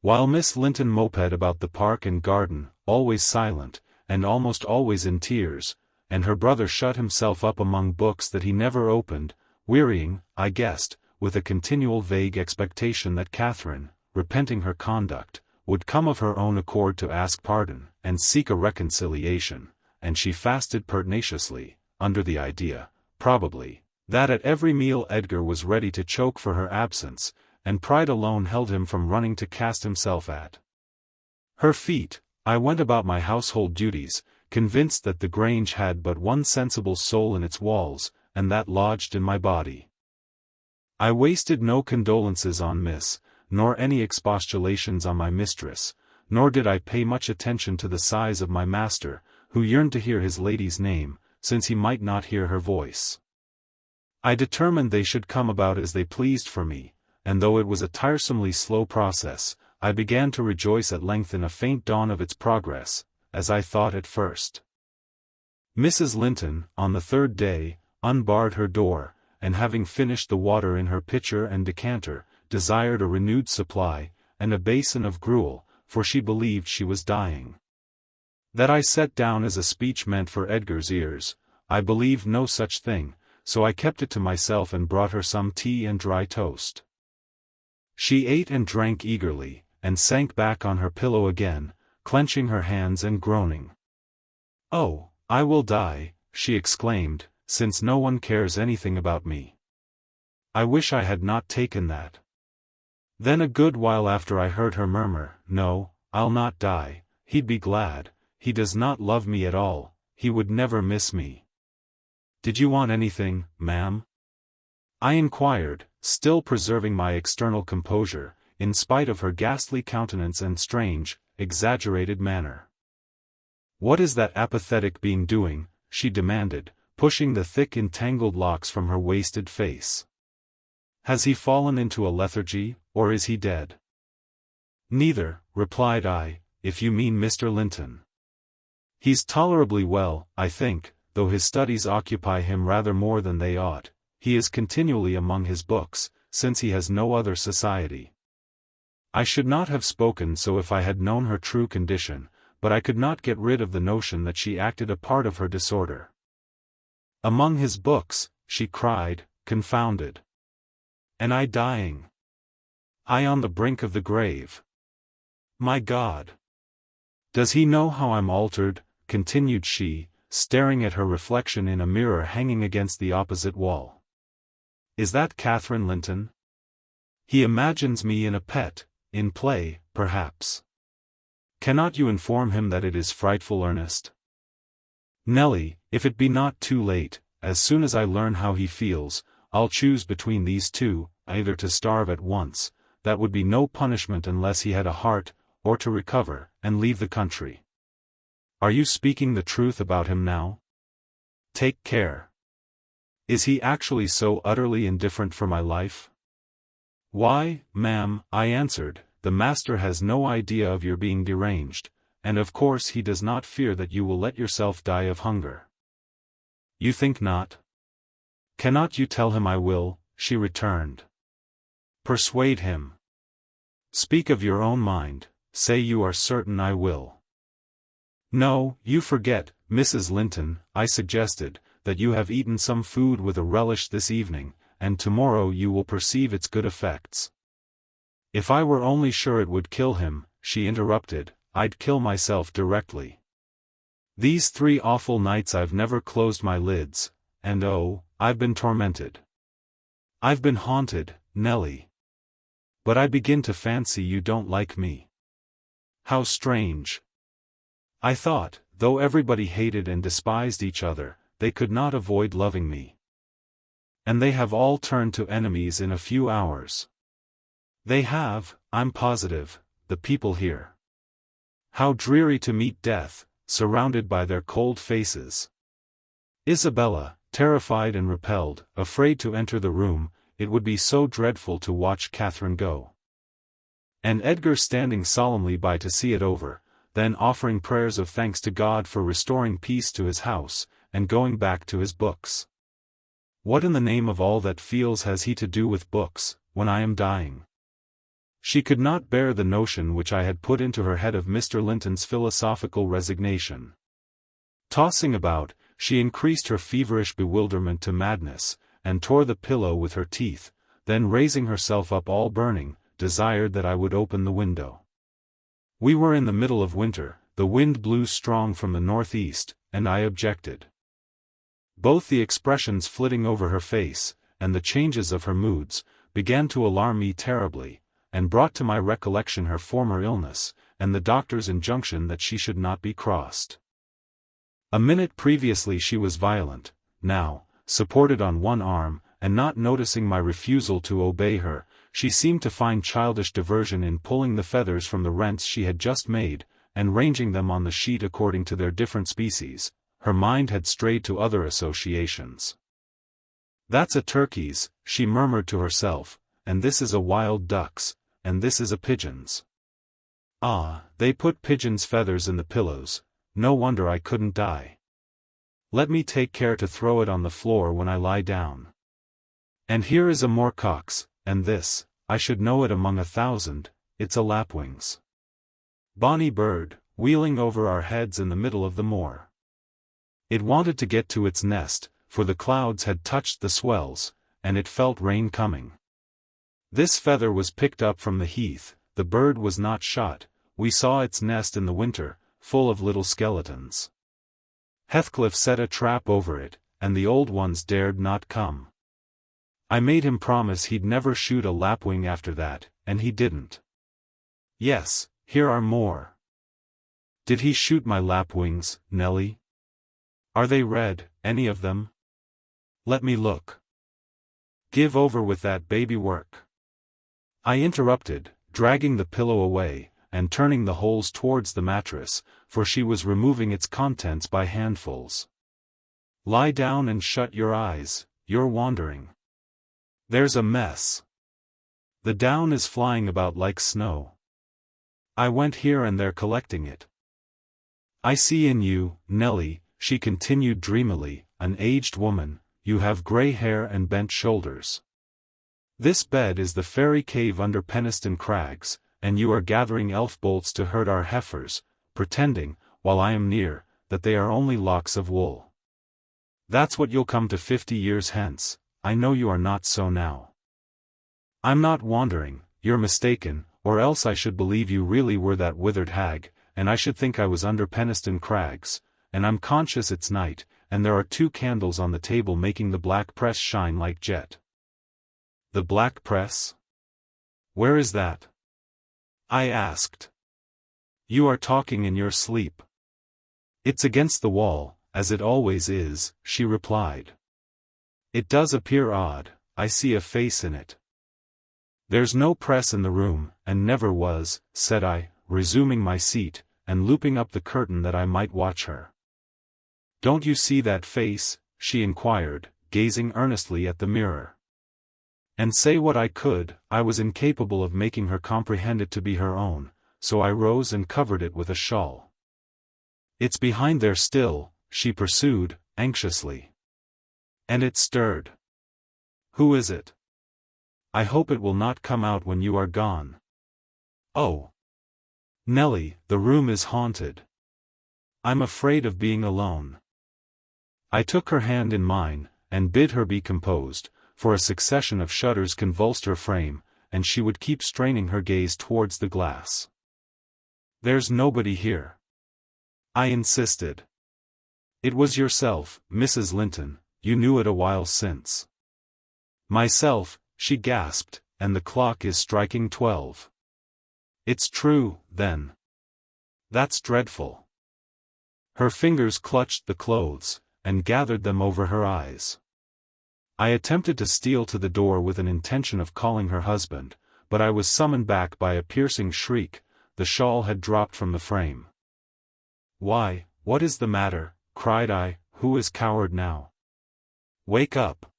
While Miss Linton moped about the park and garden, always silent, and almost always in tears, and her brother shut himself up among books that he never opened, wearying, I guessed, with a continual vague expectation that Catherine, repenting her conduct, would come of her own accord to ask pardon, and seek a reconciliation, and she fasted pertinaciously, under the idea, probably, that at every meal Edgar was ready to choke for her absence, and pride alone held him from running to cast himself at her feet. I went about my household duties, convinced that the Grange had but one sensible soul in its walls, and that lodged in my body. I wasted no condolences on Miss, nor any expostulations on my mistress, nor did I pay much attention to the sighs of my master, who yearned to hear his lady's name, since he might not hear her voice. I determined they should come about as they pleased for me, and though it was a tiresomely slow process, I began to rejoice at length in a faint dawn of its progress, as I thought at first. Mrs. Linton, on the third day, unbarred her door, and having finished the water in her pitcher and decanter, desired a renewed supply, and a basin of gruel, for she believed she was dying. That I set down as a speech meant for Edgar's ears, I believed no such thing, so I kept it to myself and brought her some tea and dry toast. She ate and drank eagerly, and sank back on her pillow again, clenching her hands and groaning. "Oh, I will die," she exclaimed, "since no one cares anything about me. I wish I had not taken that." Then a good while after I heard her murmur, "No, I'll not die, he'd be glad, he does not love me at all, he would never miss me." "Did you want anything, ma'am?" I inquired, still preserving my external composure, in spite of her ghastly countenance and strange, exaggerated manner. "What is that apathetic being doing?" she demanded, pushing the thick entangled locks from her wasted face. "Has he fallen into a lethargy, or is he dead?" "Neither," replied I, "if you mean Mr. Linton. He's tolerably well, I think, though his studies occupy him rather more than they ought. He is continually among his books, since he has no other society." I should not have spoken so if I had known her true condition, but I could not get rid of the notion that she acted a part of her disorder. "Among his books," she cried, confounded. "And I dying. I on the brink of the grave. My God! Does he know how I'm altered?" continued she, staring at her reflection in a mirror hanging against the opposite wall. "Is that Catherine Linton? He imagines me in a pet, in play, perhaps. Cannot you inform him that it is frightful earnest? Nelly, if it be not too late, as soon as I learn how he feels, I'll choose between these two, either to starve at once, that would be no punishment unless he had a heart, or to recover, and leave the country. Are you speaking the truth about him now? Take care. Is he actually so utterly indifferent for my life?" "Why, ma'am," I answered, "the master has no idea of your being deranged, and of course he does not fear that you will let yourself die of hunger." "You think not?" "Cannot you tell him I will?" she returned. "Persuade him. Speak of your own mind, say you are certain I will." "No, you forget, Mrs. Linton," I suggested, "that you have eaten some food with a relish this evening, and tomorrow you will perceive its good effects." "If I were only sure it would kill him," she interrupted, "I'd kill myself directly. These 3 awful nights I've never closed my lids, and oh, I've been tormented. I've been haunted, Nelly. But I begin to fancy you don't like me. How strange. I thought, though everybody hated and despised each other, they could not avoid loving me. And they have all turned to enemies in a few hours. They have, I'm positive, the people here. How dreary to meet death, surrounded by their cold faces." Isabella, terrified and repelled, afraid to enter the room, it would be so dreadful to watch Catherine go. And Edgar standing solemnly by to see it over, then offering prayers of thanks to God for restoring peace to his house, and going back to his books. What in the name of all that feels has he to do with books, when I am dying? She could not bear the notion which I had put into her head of Mr. Linton's philosophical resignation. Tossing about, she increased her feverish bewilderment to madness, and tore the pillow with her teeth, then raising herself up all burning, desired that I would open the window. We were in the middle of winter, the wind blew strong from the northeast, and I objected. Both the expressions flitting over her face, and the changes of her moods, began to alarm me terribly, and brought to my recollection her former illness, and the doctor's injunction that she should not be crossed. A minute previously she was violent, now, supported on one arm, and not noticing my refusal to obey her, she seemed to find childish diversion in pulling the feathers from the rents she had just made, and ranging them on the sheet according to their different species. Her mind had strayed to other associations. "That's a turkey's," she murmured to herself, "and this is a wild duck's, and this is a pigeon's. Ah, they put pigeons' feathers in the pillows, no wonder I couldn't die. Let me take care to throw it on the floor when I lie down. And here is a moorcock's, and this, I should know it among 1,000, it's a lapwing's. Bonny bird, wheeling over our heads in the middle of the moor. It wanted to get to its nest, for the clouds had touched the swells, and it felt rain coming. This feather was picked up from the heath, the bird was not shot, we saw its nest in the winter, full of little skeletons. Heathcliff set a trap over it, and the old ones dared not come. I made him promise he'd never shoot a lapwing after that, and he didn't. Yes, here are more. Did he shoot my lapwings, Nellie? Are they red, any of them? Let me look. Give over with that baby work. I interrupted, dragging the pillow away, and turning the holes towards the mattress, for she was removing its contents by handfuls. Lie down and shut your eyes, you're wandering. There's a mess. The down is flying about like snow. I went here and there collecting it. I see in you, Nellie, she continued dreamily, an aged woman, you have grey hair and bent shoulders. This bed is the fairy cave under Penistone Crags, and you are gathering elf bolts to herd our heifers, pretending, while I am near, that they are only locks of wool. That's what you'll come to 50 years hence. I know you are not so now. I'm not wandering, you're mistaken, or else I should believe you really were that withered hag, and I should think I was under Penistone Crags, and I'm conscious it's night, and there are 2 candles on the table making the black press shine like jet. The black press? Where is that? I asked. You are talking in your sleep. It's against the wall, as it always is, she replied. It does appear odd, I see a face in it. There's no press in the room, and never was, said I, resuming my seat, and looping up the curtain that I might watch her. Don't you see that face? She inquired, gazing earnestly at the mirror. And say what I could, I was incapable of making her comprehend it to be her own, so I rose and covered it with a shawl. It's behind there still, she pursued, anxiously. And it stirred. Who is it? I hope it will not come out when you are gone. Oh. Nellie, the room is haunted. I'm afraid of being alone. I took her hand in mine, and bid her be composed, for a succession of shudders convulsed her frame, and she would keep straining her gaze towards the glass. There's nobody here. I insisted. It was yourself, Mrs. Linton. You knew it a while since. Myself, she gasped, and the clock is striking 12. It's true, then. That's dreadful. Her fingers clutched the clothes, and gathered them over her eyes. I attempted to steal to the door with an intention of calling her husband, but I was summoned back by a piercing shriek. The shawl had dropped from the frame. Why, what is the matter? Cried I, who is coward now? Wake up.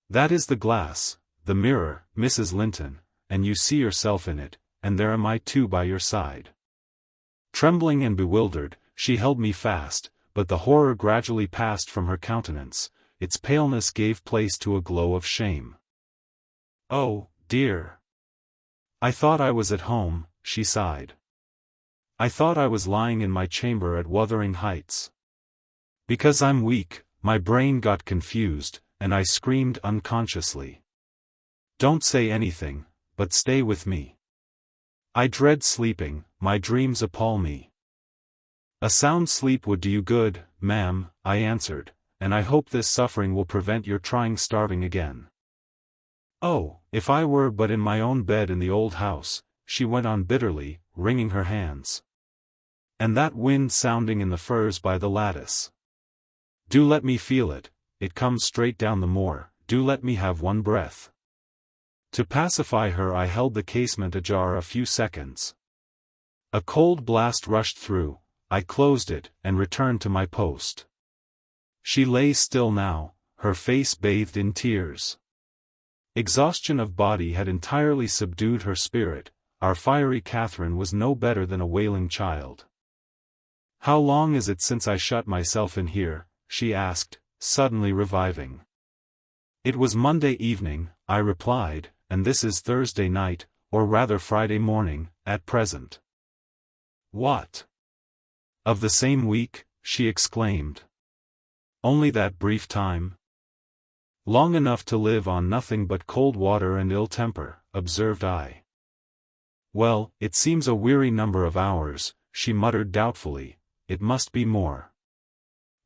That is the glass, the mirror, Mrs. Linton, and you see yourself in it, and there am I too by your side. Trembling and bewildered, she held me fast, but the horror gradually passed from her countenance, its paleness gave place to a glow of shame. Oh, dear! "I thought I was at home," she sighed. "I thought I was lying in my chamber at Wuthering Heights. Because I'm weak, my brain got confused, and I screamed unconsciously. Don't say anything, but stay with me. I dread sleeping, my dreams appall me." "A sound sleep would do you good, ma'am," I answered, "and I hope this suffering will prevent your trying starving again." "Oh, if I were but in my own bed in the old house," she went on bitterly, wringing her hands. "And that wind sounding in the firs by the lattice. Do let me feel it, it comes straight down the moor, do let me have one breath." To pacify her I held the casement ajar a few seconds. A cold blast rushed through, I closed it, and returned to my post. She lay still now, her face bathed in tears. Exhaustion of body had entirely subdued her spirit. Our fiery Catherine was no better than a wailing child. "How long is it since I shut myself in here?" she asked, suddenly reviving. "It was Monday evening," I replied, "and this is Thursday night, or rather Friday morning, at present." "What? Of the same week?" she exclaimed. "Only that brief time?" "Long enough to live on nothing but cold water and ill temper," observed I. "Well, it seems a weary number of hours," she muttered doubtfully. "It must be more.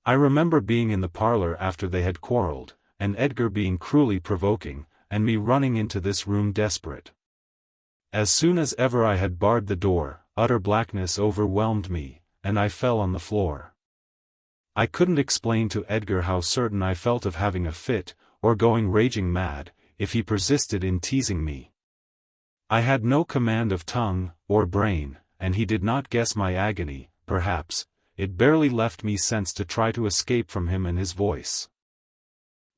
I remember being in the parlor after they had quarreled, and Edgar being cruelly provoking, and me running into this room desperate. As soon as ever I had barred the door, utter blackness overwhelmed me, and I fell on the floor. I couldn't explain to Edgar how certain I felt of having a fit, or going raging mad, if he persisted in teasing me. I had no command of tongue, or brain, and he did not guess my agony. Perhaps it barely left me sense to try to escape from him and his voice.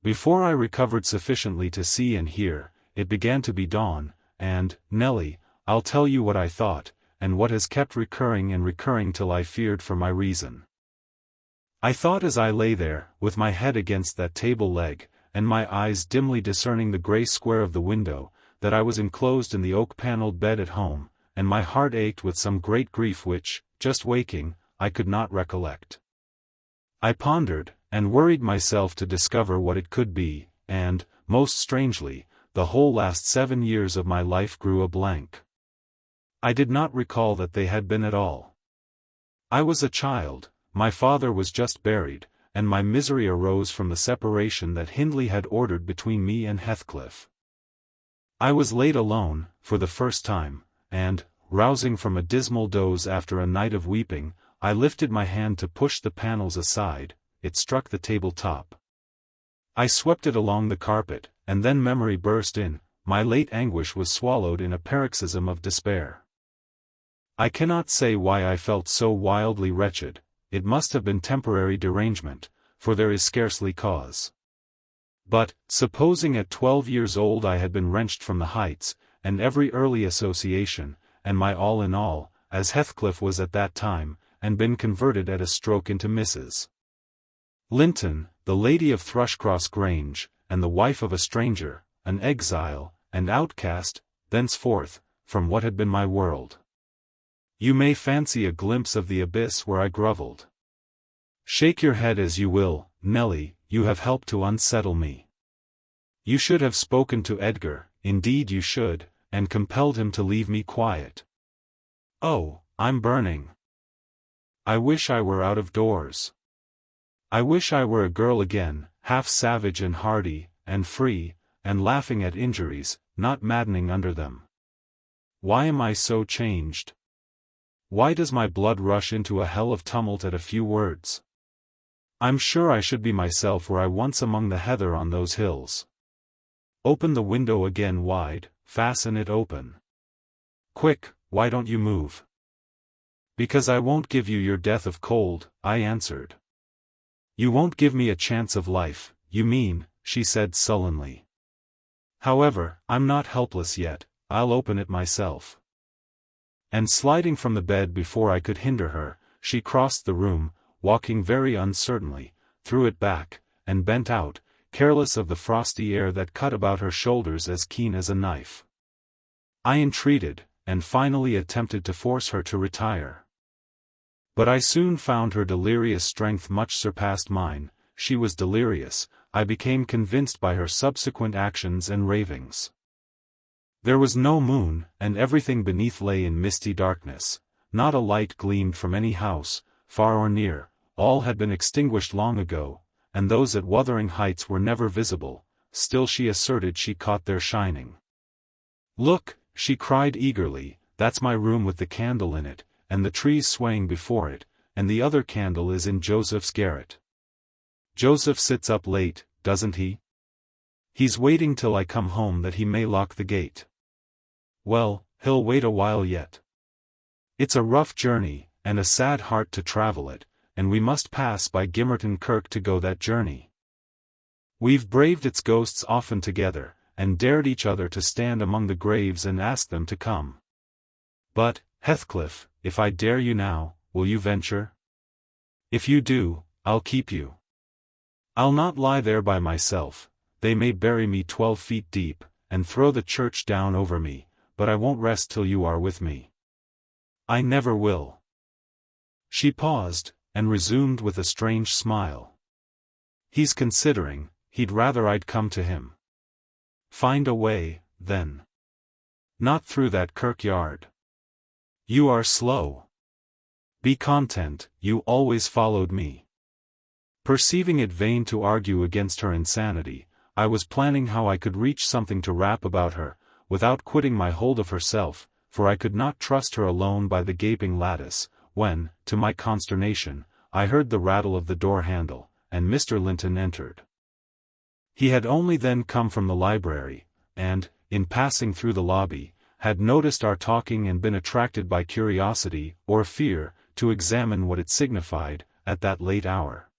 Before I recovered sufficiently to see and hear, it began to be dawn, and, Nellie, I'll tell you what I thought, and what has kept recurring and recurring till I feared for my reason. I thought as I lay there, with my head against that table leg, and my eyes dimly discerning the grey square of the window, that I was enclosed in the oak-panelled bed at home, and my heart ached with some great grief which, just waking, I could not recollect. I pondered, and worried myself to discover what it could be, and, most strangely, the whole last 7 years of my life grew a blank. I did not recall that they had been at all. I was a child, my father was just buried, and my misery arose from the separation that Hindley had ordered between me and Heathcliff. I was laid alone, for the first time, and, rousing from a dismal doze after a night of weeping, I lifted my hand to push the panels aside. It struck the table top. I swept it along the carpet, and then memory burst in. My late anguish was swallowed in a paroxysm of despair. I cannot say why I felt so wildly wretched. It must have been temporary derangement, for there is scarcely cause. But, supposing at 12 years old I had been wrenched from the heights, and every early association, and my all in all, as Heathcliff was at that time, and been converted at a stroke into Mrs. Linton, the lady of Thrushcross Grange, and the wife of a stranger, an exile, and outcast, thenceforth, from what had been my world. You may fancy a glimpse of the abyss where I grovelled. Shake your head as you will, Nellie, you have helped to unsettle me. You should have spoken to Edgar, indeed you should, and compelled him to leave me quiet. Oh, I'm burning. I wish I were out of doors. I wish I were a girl again, half savage and hardy, and free, and laughing at injuries, not maddening under them. Why am I so changed? Why does my blood rush into a hell of tumult at a few words? I'm sure I should be myself were I once among the heather on those hills. Open the window again wide, fasten it open. Quick, why don't you move? Because I won't give you your death of cold, I answered. You won't give me a chance of life, you mean, she said sullenly. However, I'm not helpless yet, I'll open it myself. And sliding from the bed before I could hinder her, she crossed the room, walking very uncertainly, threw it back, and bent out, careless of the frosty air that cut about her shoulders as keen as a knife. I entreated, and finally attempted to force her to retire. But I soon found her delirious strength much surpassed mine. She was delirious, I became convinced by her subsequent actions and ravings. There was no moon, and everything beneath lay in misty darkness. Not a light gleamed from any house, far or near. All had been extinguished long ago, and those at Wuthering Heights were never visible. Still she asserted she caught their shining. "Look," she cried eagerly, "that's my room with the candle in it, and the trees swaying before it, and the other candle is in Joseph's garret. Joseph sits up late, doesn't he? He's waiting till I come home that he may lock the gate. Well, he'll wait a while yet. It's a rough journey, and a sad heart to travel it, and we must pass by Gimmerton Kirk to go that journey. We've braved its ghosts often together, and dared each other to stand among the graves and ask them to come. But, Heathcliff, if I dare you now, will you venture? If you do, I'll keep you. I'll not lie there by myself. They may bury me 12 feet deep, and throw the church down over me, but I won't rest till you are with me. I never will." She paused, and resumed with a strange smile. "He's considering, he'd rather I'd come to him." "Find a way, then. Not through that kirkyard. You are slow. Be content, you always followed me." Perceiving it vain to argue against her insanity, I was planning how I could reach something to rap about her, without quitting my hold of herself, for I could not trust her alone by the gaping lattice, when, to my consternation, I heard the rattle of the door handle, and Mr. Linton entered. He had only then come from the library, and, in passing through the lobby, had noticed our talking and been attracted by curiosity, or fear, to examine what it signified, at that late hour.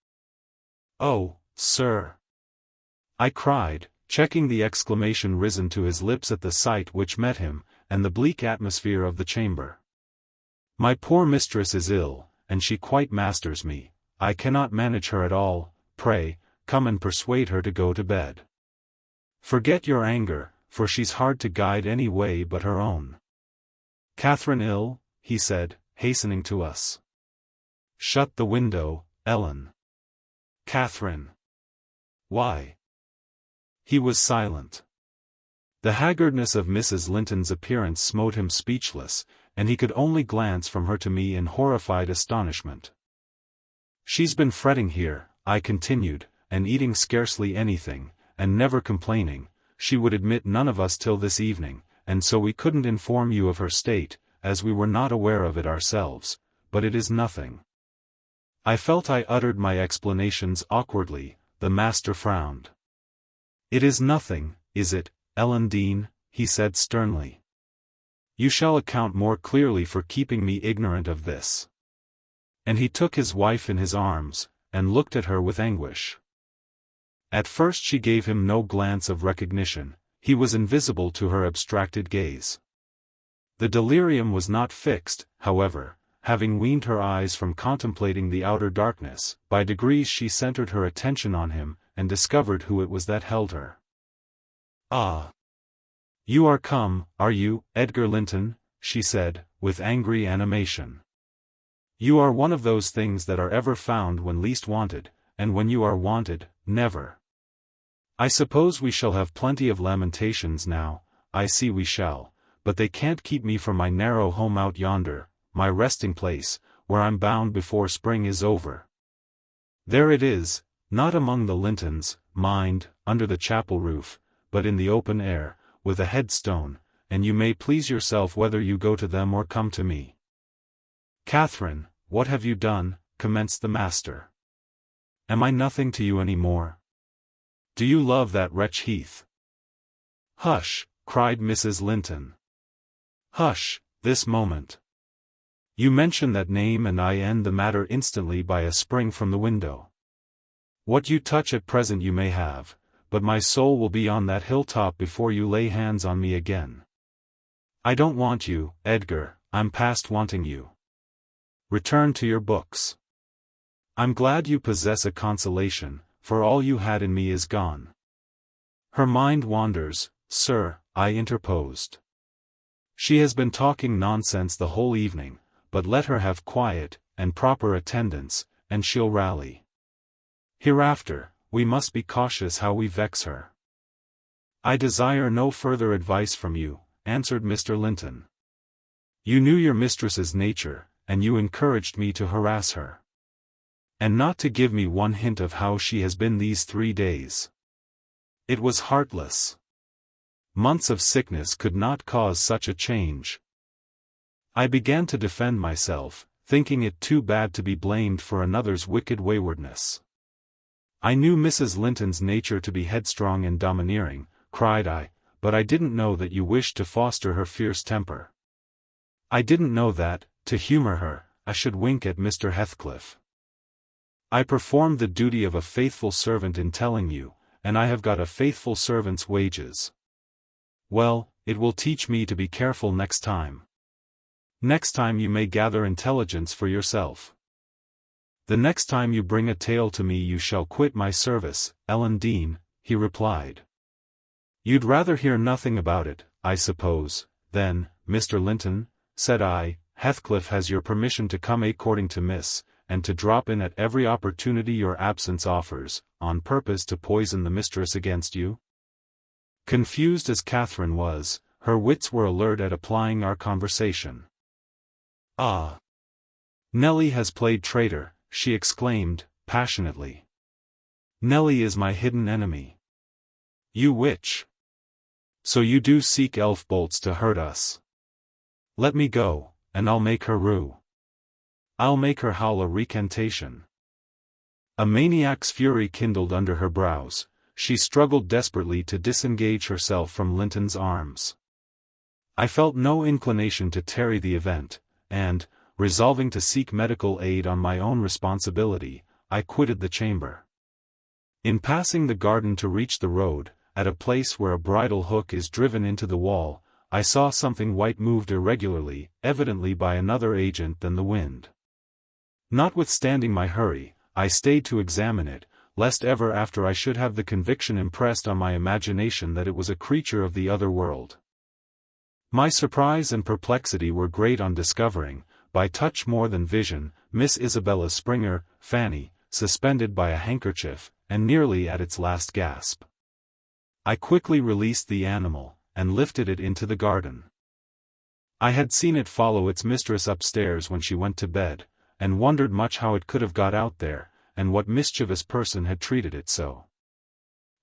"Oh, sir!" I cried, checking the exclamation risen to his lips at the sight which met him, and the bleak atmosphere of the chamber. "My poor mistress is ill, and she quite masters me. I cannot manage her at all. Pray, come and persuade her to go to bed. Forget your anger, for she's hard to guide any way but her own." "Catherine ill?" he said, hastening to us. "Shut the window, Ellen." "Catherine. Why?" He was silent. The haggardness of Mrs. Linton's appearance smote him speechless, and he could only glance from her to me in horrified astonishment. "She's been fretting here," I continued, "and eating scarcely anything, and never complaining. She would admit none of us till this evening, and so we couldn't inform you of her state, as we were not aware of it ourselves, but it is nothing." I felt I uttered my explanations awkwardly. The master frowned. "It is nothing, is it, Ellen Dean?" he said sternly. "You shall account more clearly for keeping me ignorant of this." And he took his wife in his arms, and looked at her with anguish. At first she gave him no glance of recognition. He was invisible to her abstracted gaze. The delirium was not fixed, however. Having weaned her eyes from contemplating the outer darkness, by degrees she centered her attention on him, and discovered who it was that held her. "Ah! You are come, are you, Edgar Linton?" she said, with angry animation. "You are one of those things that are ever found when least wanted, and when you are wanted, never. I suppose we shall have plenty of lamentations now. I see we shall, but they can't keep me from my narrow home out yonder, my resting place, where I'm bound before spring is over. There it is, not among the Lintons, mind, under the chapel roof, but in the open air, with a headstone, and you may please yourself whether you go to them or come to me." "Catherine, what have you done?" commenced the master. "Am I nothing to you any more? Do you love that wretch Heath?" "Hush!" cried Mrs. Linton. "Hush, this moment. You mention that name and I end the matter instantly by a spring from the window. What you touch at present you may have, but my soul will be on that hilltop before you lay hands on me again. I don't want you, Edgar, I'm past wanting you. Return to your books. I'm glad you possess a consolation, for all you had in me is gone." "Her mind wanders, sir," I interposed. She has been talking nonsense the whole evening, but let her have quiet, and proper attendance, and she'll rally. Hereafter, we must be cautious how we vex her. I desire no further advice from you, answered Mr. Linton. You knew your mistress's nature, and you encouraged me to harass her. And not to give me one hint of how she has been these 3 days. It was heartless. Months of sickness could not cause such a change. I began to defend myself, thinking it too bad to be blamed for another's wicked waywardness. I knew Mrs. Linton's nature to be headstrong and domineering, cried I, but I didn't know that you wished to foster her fierce temper. I didn't know that, to humor her, I should wink at Mr. Heathcliff. I performed the duty of a faithful servant in telling you, and I have got a faithful servant's wages. Well, it will teach me to be careful next time. Next time you may gather intelligence for yourself. The next time you bring a tale to me you shall quit my service, Ellen Dean, he replied. You'd rather hear nothing about it, I suppose, then, Mr. Linton, said I. Heathcliff has your permission to come according to Miss, and to drop in at every opportunity your absence offers, on purpose to poison the mistress against you? Confused as Catherine was, her wits were alert at applying our conversation. Ah! Nellie has played traitor, she exclaimed, passionately. Nellie is my hidden enemy. You witch! So you do seek elf bolts to hurt us. Let me go, and I'll make her rue. I'll make her howl a recantation. A maniac's fury kindled under her brows, she struggled desperately to disengage herself from Linton's arms. I felt no inclination to tarry the event, and, resolving to seek medical aid on my own responsibility, I quitted the chamber. In passing the garden to reach the road, at a place where a bridle hook is driven into the wall, I saw something white moved irregularly, evidently by another agent than the wind. Notwithstanding my hurry, I stayed to examine it, lest ever after I should have the conviction impressed on my imagination that it was a creature of the other world. My surprise and perplexity were great on discovering, by touch more than vision, Miss Isabella Springer, Fanny, suspended by a handkerchief, and nearly at its last gasp. I quickly released the animal, and lifted it into the garden. I had seen it follow its mistress upstairs when she went to bed, and wondered much how it could have got out there, and what mischievous person had treated it so.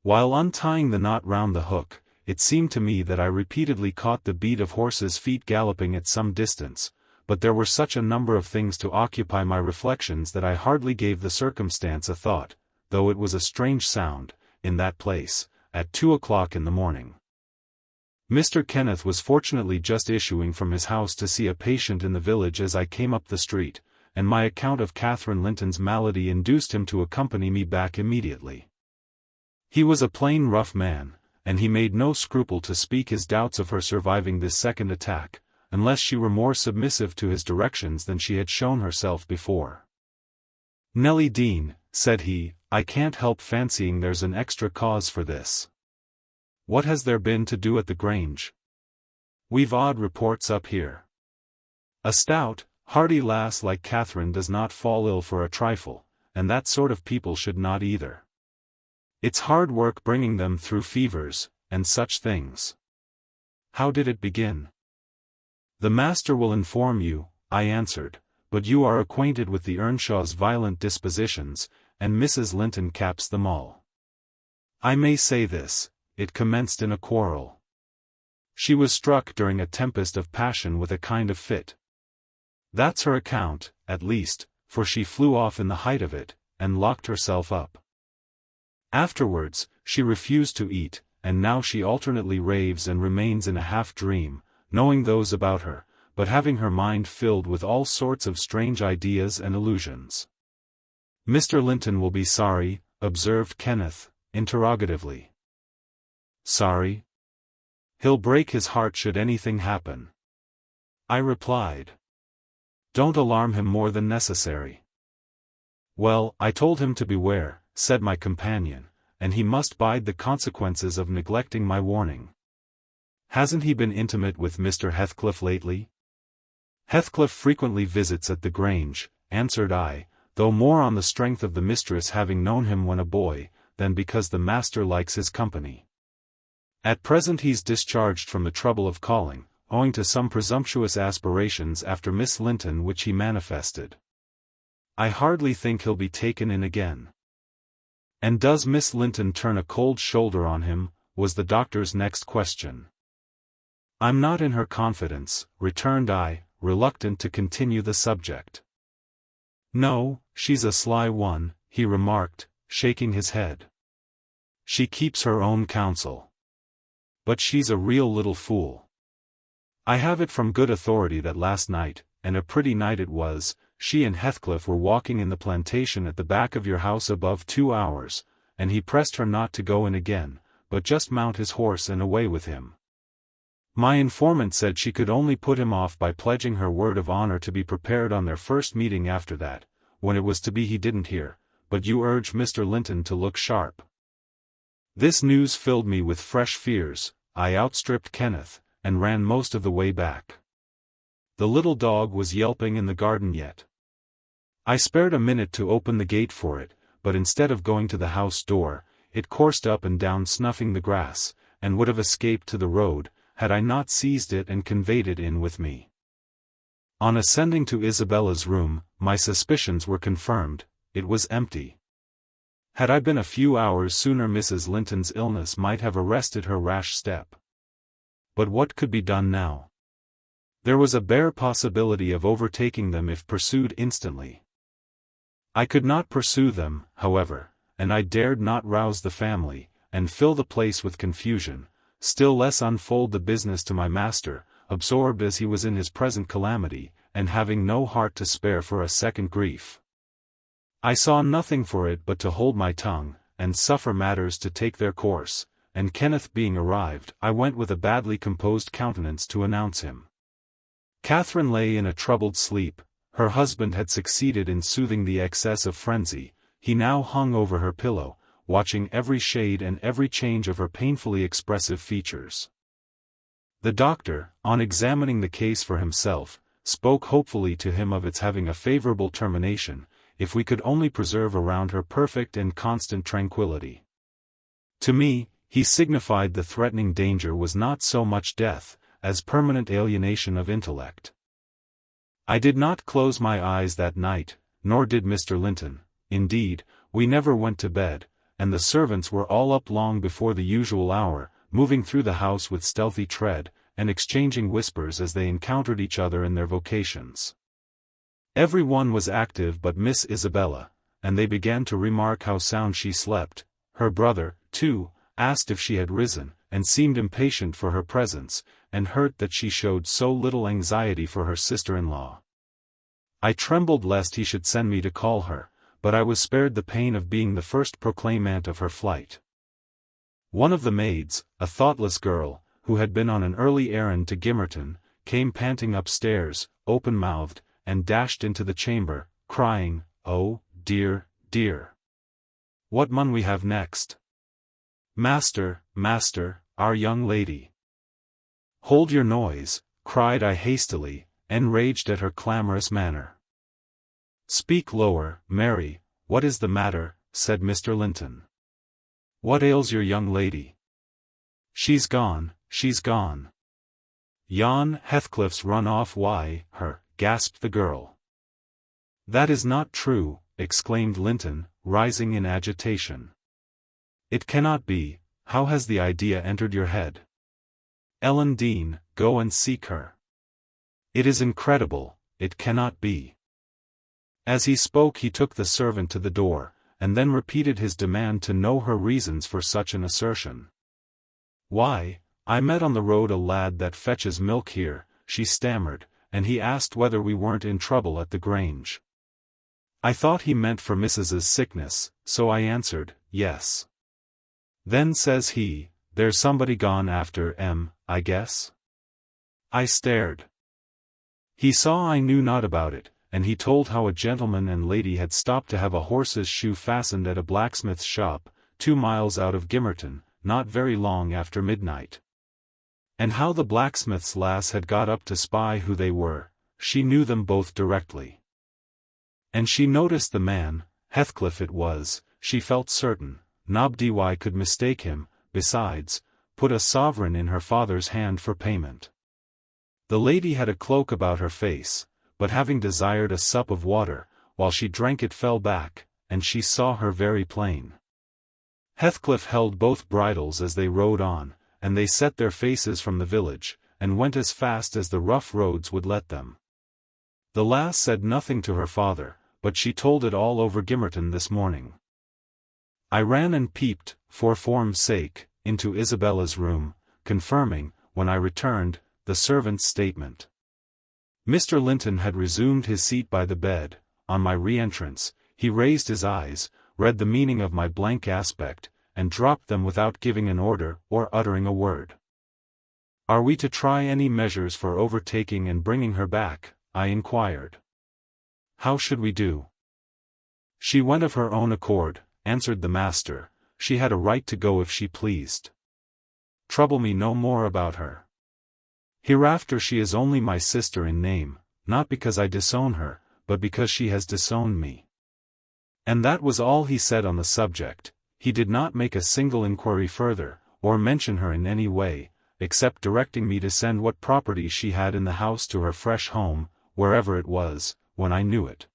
While untying the knot round the hook, it seemed to me that I repeatedly caught the beat of horses' feet galloping at some distance, but there were such a number of things to occupy my reflections that I hardly gave the circumstance a thought, though it was a strange sound, in that place, at 2 o'clock in the morning. Mr. Kenneth was fortunately just issuing from his house to see a patient in the village as I came up the street, and my account of Catherine Linton's malady induced him to accompany me back immediately. He was a plain rough man, and he made no scruple to speak his doubts of her surviving this second attack, unless she were more submissive to his directions than she had shown herself before. Nellie Dean, said he, I can't help fancying there's an extra cause for this. What has there been to do at the Grange? We've odd reports up here. A stout, hearty lass like Catherine does not fall ill for a trifle, and that sort of people should not either. It's hard work bringing them through fevers, and such things. How did it begin? The master will inform you, I answered, but you are acquainted with the Earnshaw's violent dispositions, and Mrs. Linton caps them all. I may say this. It commenced in a quarrel. She was struck during a tempest of passion with a kind of fit. That's her account, at least, for she flew off in the height of it, and locked herself up. Afterwards, she refused to eat, and now she alternately raves and remains in a half-dream, knowing those about her, but having her mind filled with all sorts of strange ideas and illusions. Mr. Linton will be sorry, observed Kenneth, interrogatively. Sorry? He'll break his heart should anything happen. I replied. Don't alarm him more than necessary. Well, I told him to beware, said my companion, and he must bide the consequences of neglecting my warning. Hasn't he been intimate with Mr. Heathcliff lately? Heathcliff frequently visits at the Grange, answered I, though more on the strength of the mistress having known him when a boy, than because the master likes his company. At present he's discharged from the trouble of calling, owing to some presumptuous aspirations after Miss Linton which he manifested. I hardly think he'll be taken in again. And does Miss Linton turn a cold shoulder on him, was the doctor's next question. I'm not in her confidence, returned I, reluctant to continue the subject. No, she's a sly one, he remarked, shaking his head. She keeps her own counsel. But she's a real little fool. I have it from good authority that last night, and a pretty night it was, she and Heathcliff were walking in the plantation at the back of your house above 2 hours, and he pressed her not to go in again, but just mount his horse and away with him. My informant said she could only put him off by pledging her word of honor to be prepared on their first meeting after that. When it was to be he didn't hear, but you urged Mr. Linton to look sharp. This news filled me with fresh fears. I outstripped Kenneth, and ran most of the way back. The little dog was yelping in the garden yet. I spared a minute to open the gate for it, but instead of going to the house door, it coursed up and down snuffing the grass, and would have escaped to the road, had I not seized it and conveyed it in with me. On ascending to Isabella's room, my suspicions were confirmed. It was empty. Had I been a few hours sooner, Mrs. Linton's illness might have arrested her rash step. But what could be done now? There was a bare possibility of overtaking them if pursued instantly. I could not pursue them, however, and I dared not rouse the family, and fill the place with confusion, still less unfold the business to my master, absorbed as he was in his present calamity, and having no heart to spare for a second grief. I saw nothing for it but to hold my tongue, and suffer matters to take their course, and Kenneth being arrived, I went with a badly composed countenance to announce him. Catherine lay in a troubled sleep. Her husband had succeeded in soothing the excess of frenzy. He now hung over her pillow, watching every shade and every change of her painfully expressive features. The doctor, on examining the case for himself, spoke hopefully to him of its having a favorable termination, if we could only preserve around her perfect and constant tranquility. To me, he signified the threatening danger was not so much death, as permanent alienation of intellect. I did not close my eyes that night, nor did Mr. Linton. Indeed, we never went to bed, and the servants were all up long before the usual hour, moving through the house with stealthy tread, and exchanging whispers as they encountered each other in their vocations. Every one was active but Miss Isabella, and they began to remark how sound she slept. Her brother, too, asked if she had risen, and seemed impatient for her presence, and hurt that she showed so little anxiety for her sister-in-law. I trembled lest he should send me to call her, but I was spared the pain of being the first proclaimant of her flight. One of the maids, a thoughtless girl, who had been on an early errand to Gimmerton, came panting upstairs, open-mouthed, and dashed into the chamber, crying, "Oh, dear, dear! What mun we have next? Master, master, our young lady!" "Hold your noise," cried I hastily, enraged at her clamorous manner. "Speak lower, Mary, what is the matter?" said Mr. Linton. "What ails your young lady?" "She's gone, she's gone. Yon Heathcliff's run off." "Why, her," gasped the girl. "That is not true," exclaimed Linton, rising in agitation. "It cannot be. How has the idea entered your head? Ellen Dean, go and seek her. It is incredible, it cannot be." As he spoke he took the servant to the door, and then repeated his demand to know her reasons for such an assertion. "Why, I met on the road a lad that fetches milk here," she stammered, "and he asked whether we weren't in trouble at the Grange. I thought he meant for Mrs.'s sickness, so I answered, yes. Then says he, 'There's somebody gone after I guess.' I stared. He saw I knew not about it, and he told how a gentleman and lady had stopped to have a horse's shoe fastened at a blacksmith's shop, 2 miles out of Gimmerton, not very long after midnight. And how the blacksmith's lass had got up to spy who they were, she knew them both directly. And she noticed the man, Heathcliff it was, she felt certain, Nobdy could mistake him, besides, put a sovereign in her father's hand for payment. The lady had a cloak about her face, but having desired a sup of water, while she drank it fell back, and she saw her very plain. Heathcliff held both bridles as they rode on, and they set their faces from the village, and went as fast as the rough roads would let them. The lass said nothing to her father, but she told it all over Gimmerton this morning. I ran and peeped, for form's sake, into Isabella's room, confirming, when I returned, the servant's statement. Mr. Linton had resumed his seat by the bed. On my re-entrance, he raised his eyes, read the meaning of my blank aspect, and dropped them without giving an order or uttering a word. "Are we to try any measures for overtaking and bringing her back?" I inquired. "How should we do?" "She went of her own accord," answered the master. "She had a right to go if she pleased. Trouble me no more about her. Hereafter she is only my sister in name, not because I disown her, but because she has disowned me." And that was all he said on the subject. He did not make a single inquiry further, or mention her in any way, except directing me to send what property she had in the house to her fresh home, wherever it was, when I knew it.